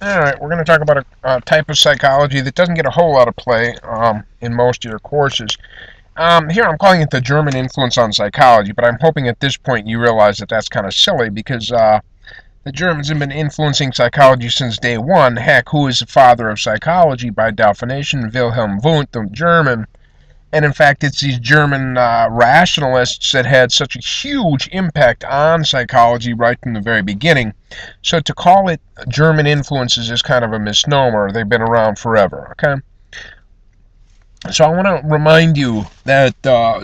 Alright, we're going to talk about a type of psychology that doesn't get a whole lot of play in most of your courses. Here I'm calling it the German influence on psychology, but I'm hoping at this point you realize that that's kind of silly because the Germans have been influencing psychology since day one. Heck, who is the father of psychology by definition? Wilhelm Wundt, the German. And in fact, it's these German rationalists that had such a huge impact on psychology right from the very beginning. So to call it German influences is kind of a misnomer. They've been around forever, okay? So I want to remind you that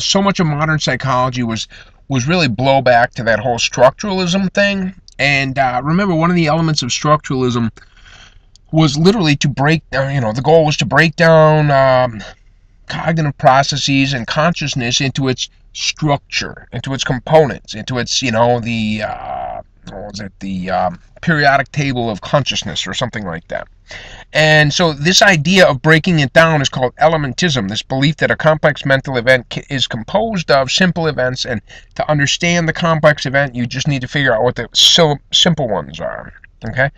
so much of modern psychology was really blowback to that whole structuralism thing. And remember, one of the elements of structuralism was literally to break down, the goal was to break down cognitive processes and consciousness into its structure, into its components, into its, the periodic table of consciousness or something like that. And so this idea of breaking it down is called elementism, this belief that a complex mental event is composed of simple events, and to understand the complex event, you just need to figure out what the simple ones are, okay?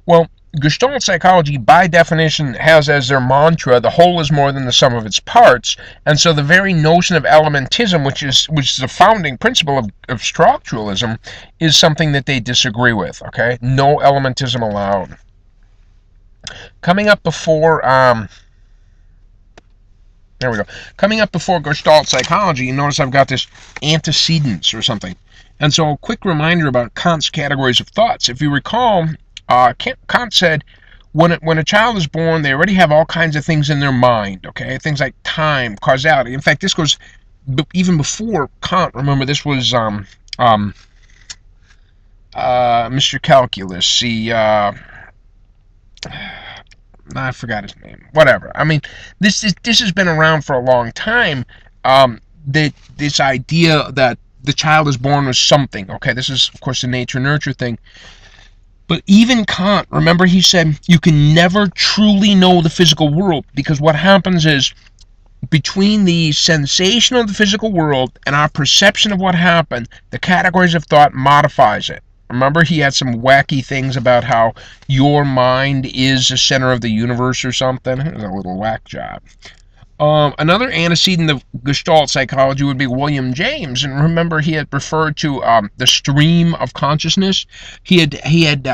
Well, Gestalt psychology, by definition, has as their mantra, the whole is more than the sum of its parts, and so the very notion of elementism, which is the founding principle of structuralism, is something that they disagree with, okay? No elementism allowed. Coming up before, there we go. Coming up before Gestalt psychology, you notice I've got this antecedents or something. And so a quick reminder about Kant's categories of thoughts. If you recall, Kant said, when a child is born, they already have all kinds of things in their mind, okay? Things like time, causality. In fact, this goes even before Kant. Remember, this was Mr. Calculus. I forgot his name. Whatever. I mean, this has been around for a long time. That this idea that the child is born with something. Okay, this is of course the nature-nurture thing. But even Kant, remember, he said you can never truly know the physical world, because what happens is between the sensation of the physical world and our perception of what happened, the categories of thought modifies it. Remember, he had some wacky things about how your mind is the center of the universe or something. It was a little whack job. Another antecedent of Gestalt psychology would be William James, and remember, he had referred to the stream of consciousness. He had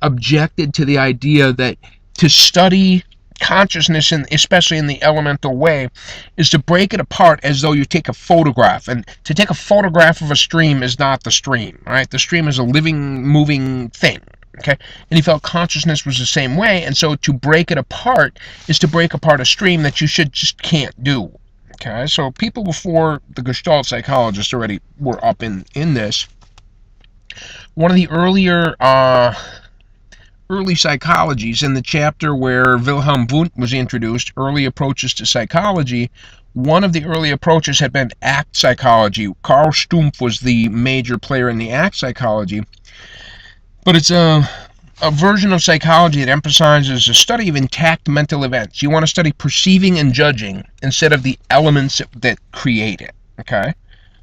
objected to the idea that to study consciousness, especially in the elemental way, is to break it apart as though you take a photograph. And to take a photograph of a stream is not the stream, right? The stream is a living, moving thing. Okay, and he felt consciousness was the same way, and so to break it apart is to break apart a stream that you just can't do. Okay, so people before the Gestalt psychologists already were up in this. One of the early psychologies, in the chapter where Wilhelm Wundt was introduced, early approaches to psychology, one of the early approaches had been act psychology. Karl Stumpf was the major player in the act psychology. But it's a version of psychology that emphasizes the study of intact mental events. You want to study perceiving and judging instead of the elements that create it, okay?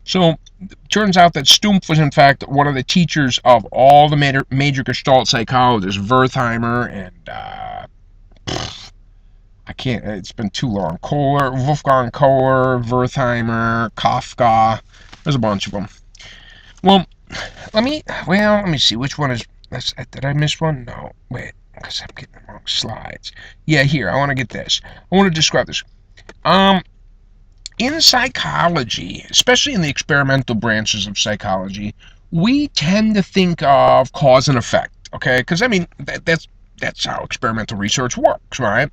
So it turns out that Stumpf was, in fact, one of the teachers of all the major Gestalt psychologists, Wertheimer and, I can't, it's been too long, Wolfgang Kohler, Wertheimer, Kafka, there's a bunch of them. Well, let me see, which one is, did I miss one? No, wait, because I'm getting the wrong slides. Yeah, here, I want to get this. I want to describe this. In psychology, especially in the experimental branches of psychology, we tend to think of cause and effect, okay? Because, I mean, that's how experimental research works, right?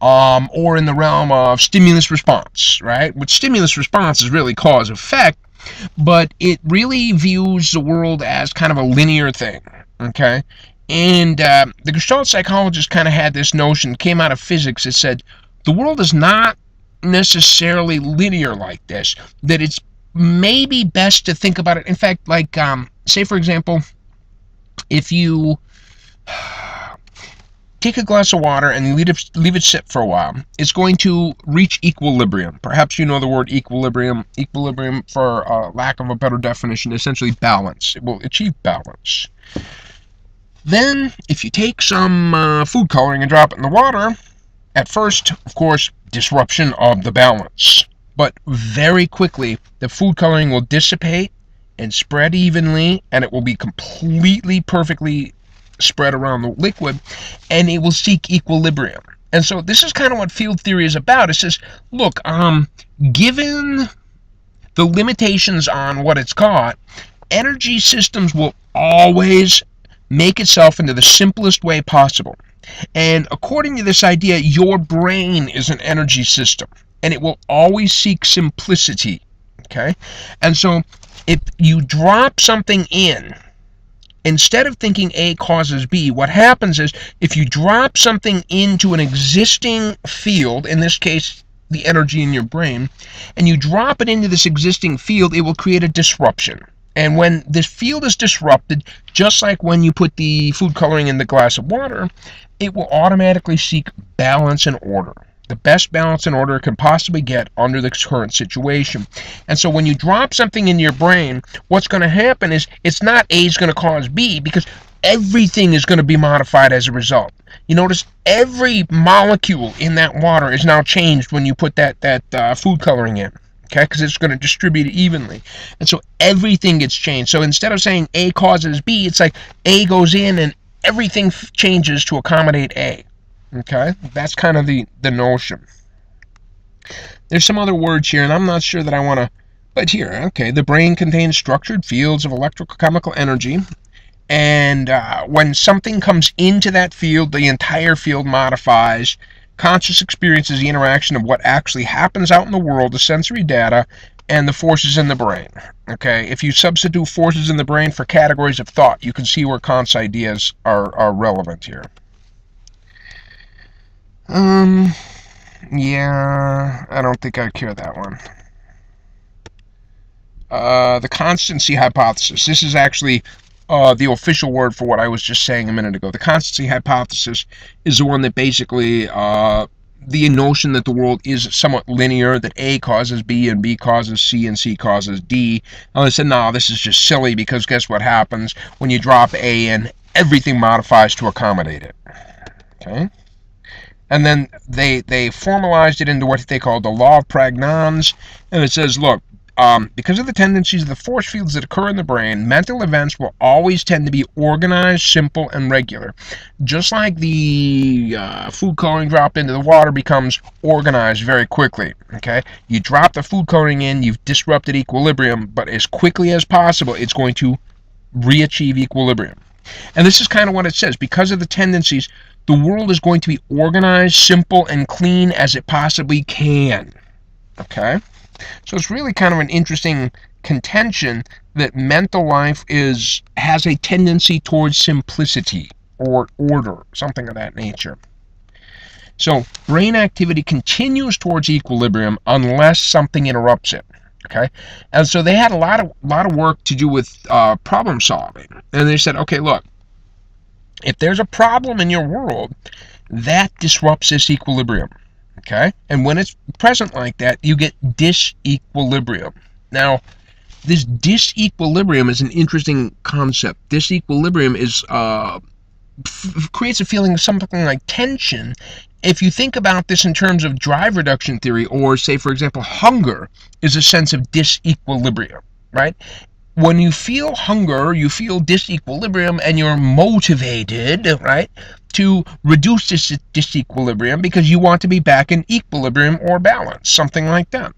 Or in the realm of stimulus response, right? Which stimulus response is really cause effect, but it really views the world as kind of a linear thing, okay? And the Gestalt psychologist kind of had this notion, came out of physics, that said the world is not necessarily linear like this, that it's maybe best to think about it. In fact, like, say, for example, if you take a glass of water and leave it sit for a while, it's going to reach equilibrium. Perhaps you know the word equilibrium. Equilibrium, for lack of a better definition, essentially balance. It will achieve balance. Then, if you take some food coloring and drop it in the water, at first, of course, disruption of the balance. But very quickly, the food coloring will dissipate and spread evenly, and it will be completely, perfectly spread around the liquid, and it will seek equilibrium. And so this is kind of what field theory is about. It says, look, given the limitations on what it's got, energy systems will always make itself into the simplest way possible. And according to this idea, your brain is an energy system, and it will always seek simplicity, okay? And so if you drop something in, instead of thinking A causes B, what happens is if you drop something into an existing field, in this case, the energy in your brain, and you drop it into this existing field, it will create a disruption. And when this field is disrupted, just like when you put the food coloring in the glass of water, it will automatically seek balance and order. The best balance and order it can possibly get under the current situation. And so when you drop something in your brain, what's going to happen is it's not A is going to cause B, because everything is going to be modified as a result. You notice every molecule in that water is now changed when you put that food coloring in. Okay, because it's going to distribute it evenly. And so everything gets changed. So instead of saying A causes B, it's like A goes in and everything changes to accommodate A. Okay, that's kind of the notion. There's some other words here, and I'm not sure that I want to, but here, okay, the brain contains structured fields of electrochemical energy, and when something comes into that field, the entire field modifies. Conscious experience is the interaction of what actually happens out in the world, the sensory data, and the forces in the brain. Okay, if you substitute forces in the brain for categories of thought, you can see where Kant's ideas are relevant here. Yeah, I don't think I'd care that one. The constancy hypothesis. This is actually the official word for what I was just saying a minute ago. The constancy hypothesis is the one that basically the notion that the world is somewhat linear, that A causes B and B causes C and C causes D. And they said, no, this is just silly, because guess what happens when you drop A in? Everything modifies to accommodate it. Okay? And then they formalized it into what they call the Law of Prägnanz, and it says, look, because of the tendencies of the force fields that occur in the brain, mental events will always tend to be organized, simple, and regular. Just like the food coloring dropped into the water becomes organized very quickly. Okay, you drop the food coloring in, you've disrupted equilibrium, but as quickly as possible, it's going to re-achieve equilibrium. And this is kind of what it says. Because of the tendencies, the world is going to be organized, simple, and clean as it possibly can. Okay? So it's really kind of an interesting contention that mental life has a tendency towards simplicity or order, something of that nature. So brain activity continues towards equilibrium unless something interrupts it. Okay, and so they had a lot of work to do with problem solving, and they said, okay, look, if there's a problem in your world, that disrupts this equilibrium. Okay, and when it's present like that, you get disequilibrium. Now, this disequilibrium is an interesting concept. Disequilibrium is creates a feeling of something like tension. If you think about this in terms of drive reduction theory, or say, for example, hunger is a sense of disequilibrium, right? When you feel hunger, you feel disequilibrium, and you're motivated, right, to reduce this disequilibrium because you want to be back in equilibrium or balance, something like that.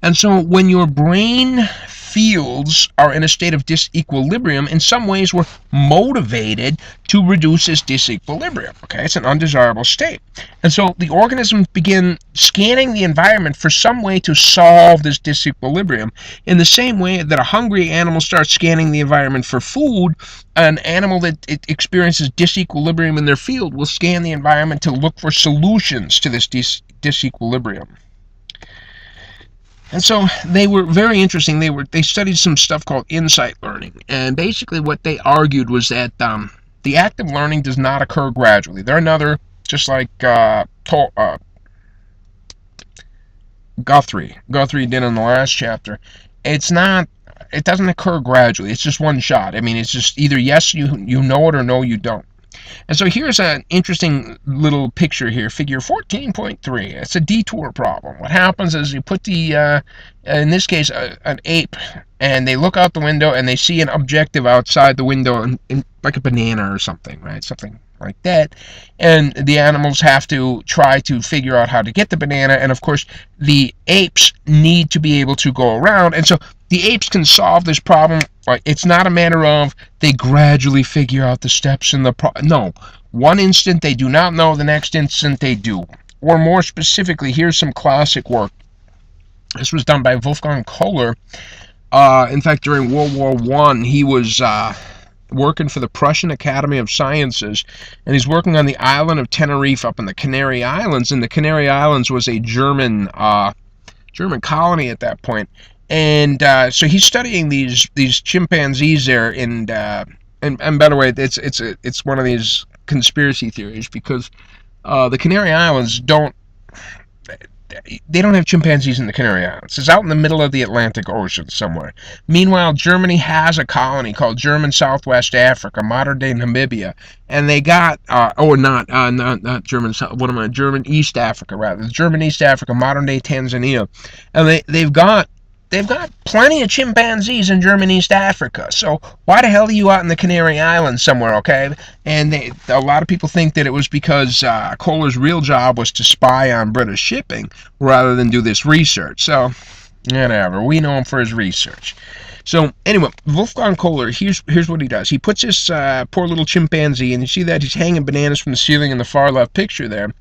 And so when your brain fields are in a state of disequilibrium, in some ways we're motivated to reduce this disequilibrium. Okay, it's an undesirable state. And so the organisms begin scanning the environment for some way to solve this disequilibrium, in the same way that a hungry animal starts scanning the environment for food. An animal that experiences disequilibrium in their field will scan the environment to look for solutions to this disequilibrium. And so they were very interesting. They studied some stuff called insight learning, and basically what they argued was that the act of learning does not occur gradually. They're another, just like Guthrie did in the last chapter. It doesn't occur gradually. It's just one shot. I mean, it's just either yes, you know it, or no, you don't. And so here's an interesting little picture here, figure 14.3. It's a detour problem. What happens is you put the, in this case, an ape, and they look out the window and they see an objective outside the window, like a banana or something, right? Something like that. And the animals have to try to figure out how to get the banana. And of course, the apes need to be able to go around. And so the apes can solve this problem. It's not a matter of they gradually figure out the steps in the no. One instant they do not know, the next instant they do. Or more specifically, here's some classic work. This was done by Wolfgang Kohler. In fact, during World War I, he was working for the Prussian Academy of Sciences, and he's working on the island of Tenerife up in the Canary Islands. And the Canary Islands was a German colony at that point. And so he's studying these chimpanzees there, and by the way, it's one of these conspiracy theories, because the Canary Islands don't have chimpanzees in the Canary Islands. It's out in the middle of the Atlantic Ocean somewhere. Meanwhile, Germany has a colony called German Southwest Africa, modern-day Namibia, and they got not German. What am I? German East Africa, rather. German East Africa, modern-day Tanzania, and they've got plenty of chimpanzees in German East Africa. So why the hell are you out in the Canary Islands somewhere, okay? And a lot of people think that it was because Kohler's real job was to spy on British shipping rather than do this research. So, whatever. We know him for his research. So, anyway, Wolfgang Kohler, here's what he does. He puts this poor little chimpanzee, and you see that he's hanging bananas from the ceiling in the far left picture there.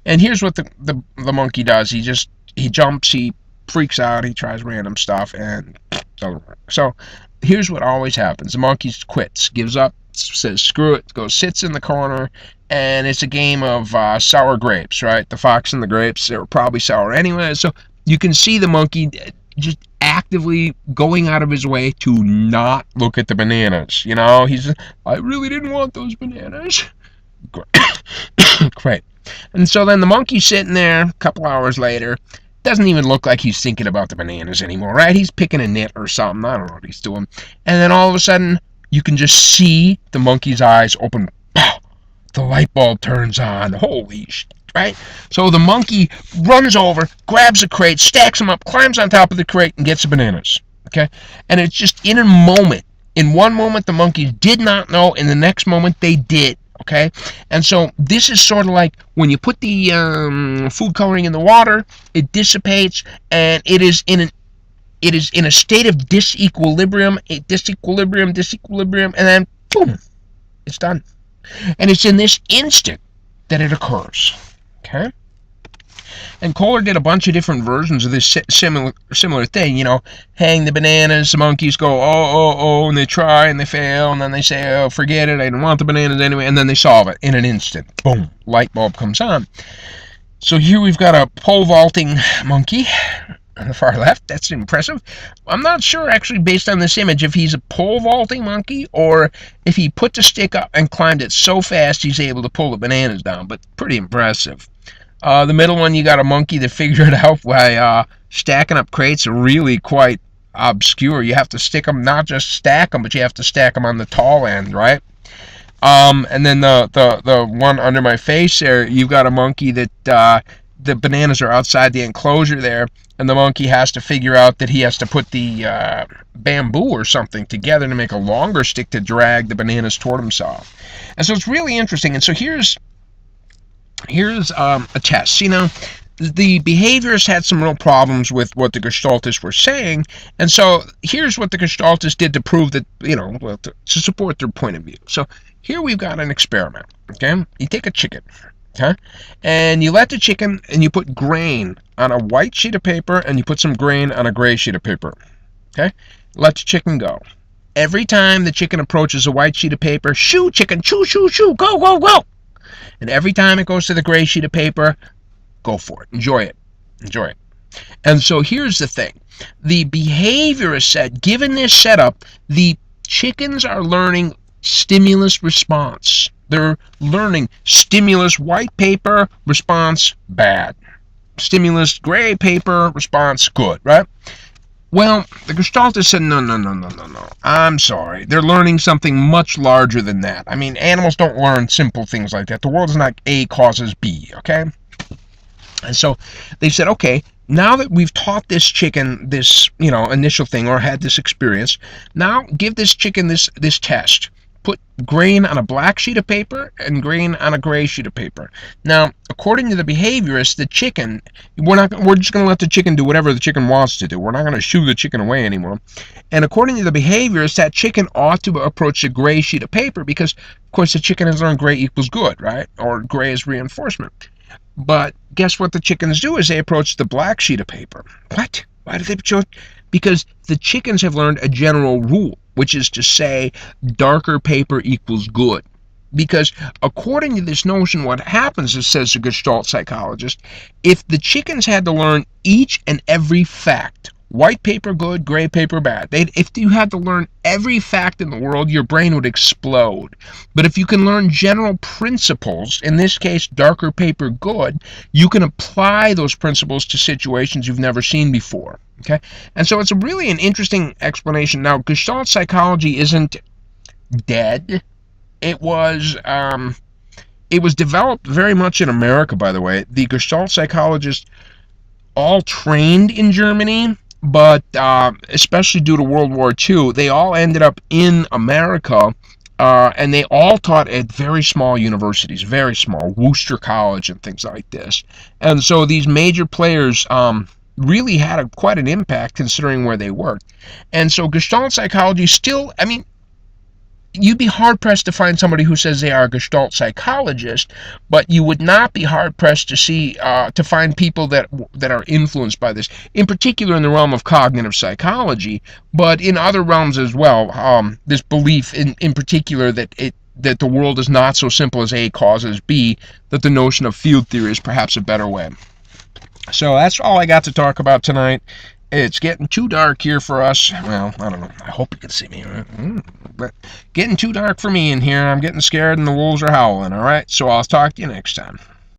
And here's what the monkey does. He jumps, he freaks out, he tries random stuff, and doesn't work. So here's what always happens. The monkey quits, gives up, says screw it, sits in the corner, and it's a game of sour grapes, right? The fox and the grapes, they were probably sour anyway. So you can see the monkey just actively going out of his way to not look at the bananas. I really didn't want those bananas. Great. And so then the monkey's sitting there a couple hours later. Doesn't even look like he's thinking about the bananas anymore, right? He's picking a nit or something. I don't know what he's doing. And then all of a sudden, you can just see the monkey's eyes open. The light bulb turns on. Holy shit, right? So the monkey runs over, grabs a crate, stacks them up, climbs on top of the crate, and gets the bananas. Okay? And it's just in a moment. In one moment, the monkeys did not know. In the next moment, they did. Okay, and so this is sort of like when you put the food coloring in the water, it dissipates, and it is in a state of disequilibrium, and then boom, it's done. And it's in this instant that it occurs. Okay. And Kohler did a bunch of different versions of this similar thing, hang the bananas, the monkeys go, oh, and they try and they fail, and then they say, oh, forget it, I don't want the bananas anyway, and then they solve it in an instant. Boom, light bulb comes on. So here we've got a pole vaulting monkey on the far left. That's impressive. I'm not sure, actually, based on this image, if he's a pole vaulting monkey or if he put the stick up and climbed it so fast he's able to pull the bananas down, but pretty impressive. The middle one, you got a monkey that figured out by stacking up crates are really quite obscure. You have to stick them, not just stack them, but you have to stack them on the tall end, right? And then the one under my face there, you've got a monkey that the bananas are outside the enclosure there, and the monkey has to figure out that he has to put the bamboo or something together to make a longer stick to drag the bananas toward himself. And so it's really interesting. And so here's a test. The behaviorists had some real problems with what the Gestaltists were saying, and so here's what the Gestaltists did to prove that, to support their point of view. So here we've got an experiment, okay? You take a chicken, okay? And you let the chicken, and you put grain on a white sheet of paper, and you put some grain on a gray sheet of paper, okay? Let the chicken go. Every time the chicken approaches a white sheet of paper, shoo, chicken, shoo, shoo, shoo, go, go, go. And every time it goes to the gray sheet of paper, go for it. Enjoy it. Enjoy it. And so here's the thing. The behaviorist said, given this setup, the chickens are learning stimulus response. They're learning stimulus white paper, response bad. Stimulus gray paper, response good, right? Well, the Gestaltists said, no, no, no, no, no, no. I'm sorry. They're learning something much larger than that. I mean, animals don't learn simple things like that. The world is not A causes B, okay? And so they said, okay, now that we've taught this chicken this, initial thing, or had this experience, now give this chicken this test. Put grain on a black sheet of paper and grain on a gray sheet of paper. Now, according to the behaviorists, the chicken, we're just going to let the chicken do whatever the chicken wants to do. We're not going to shoo the chicken away anymore. And according to the behaviorists, that chicken ought to approach the gray sheet of paper because, of course, the chicken has learned gray equals good, right? Or gray is reinforcement. But guess what the chickens do is they approach the black sheet of paper. What? Why do they choose? Because the chickens have learned a general rule, which is to say darker paper equals good. Because according to this notion, what happens is, says the Gestalt psychologist, if the chickens had to learn each and every fact, white paper good, gray paper bad. If you had to learn every fact in the world, your brain would explode. But if you can learn general principles, in this case, darker paper good, you can apply those principles to situations you've never seen before. Okay? And so it's really an interesting explanation. Now, Gestalt psychology isn't dead. It was developed very much in America, by the way. The Gestalt psychologists all trained in Germany, but especially due to World War II, they all ended up in America, and they all taught at very small universities, very small, Worcester College and things like this. And so these major players really had quite an impact considering where they worked. And so Gestalt psychology still, I mean, you'd be hard-pressed to find somebody who says they are a Gestalt psychologist, but you would not be hard-pressed to find people that are influenced by this, in particular in the realm of cognitive psychology, but in other realms as well. This belief in particular that the world is not so simple as A causes B, that the notion of field theory is perhaps a better way. So that's all I got to talk about tonight. It's getting too dark here for us. Well, I don't know. I hope you can see me. But getting too dark for me in here. I'm getting scared and the wolves are howling. All right. So I'll talk to you next time.